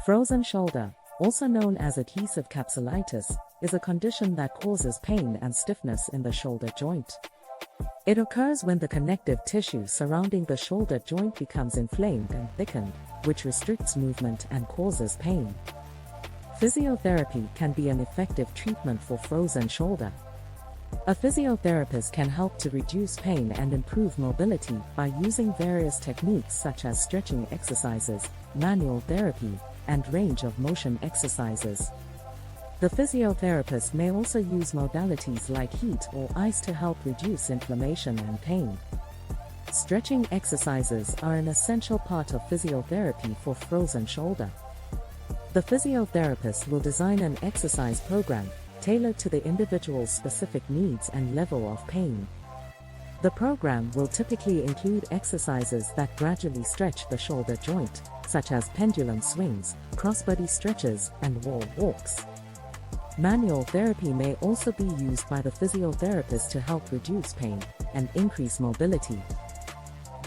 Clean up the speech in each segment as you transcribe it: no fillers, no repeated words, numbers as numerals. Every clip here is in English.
Frozen shoulder, also known as adhesive capsulitis, is a condition that causes pain and stiffness in the shoulder joint. It occurs when the connective tissue surrounding the shoulder joint becomes inflamed and thickened, which restricts movement and causes pain. Physiotherapy can be an effective treatment for frozen shoulder. A physiotherapist can help to reduce pain and improve mobility by using various techniques such as stretching exercises, manual therapy, and range of motion exercises. The physiotherapist may also use modalities like heat or ice to help reduce inflammation and pain. Stretching exercises are an essential part of physiotherapy for frozen shoulder. The physiotherapist will design an exercise program tailored to the individual's specific needs and level of pain. The program will typically include exercises that gradually stretch the shoulder joint, such as pendulum swings, crossbody stretches, and wall walks. Manual therapy may also be used by the physiotherapist to help reduce pain and increase mobility.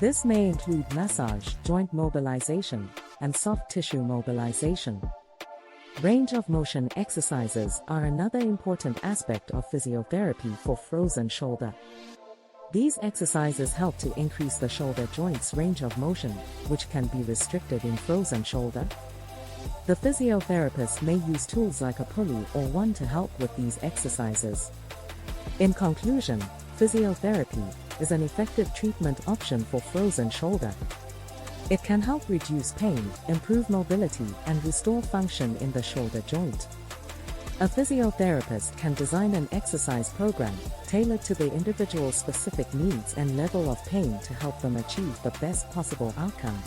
This may include massage, joint mobilization, and soft tissue mobilization. Range of motion exercises are another important aspect of physiotherapy for frozen shoulder. These exercises help to increase the shoulder joint's range of motion, which can be restricted in frozen shoulder. The physiotherapist may use tools like a pulley or one to help with these exercises. In conclusion, physiotherapy is an effective treatment option for frozen shoulder. It can help reduce pain, improve mobility, and restore function in the shoulder joint. A physiotherapist can design an exercise program tailored to the individual's specific needs and level of pain to help them achieve the best possible outcome.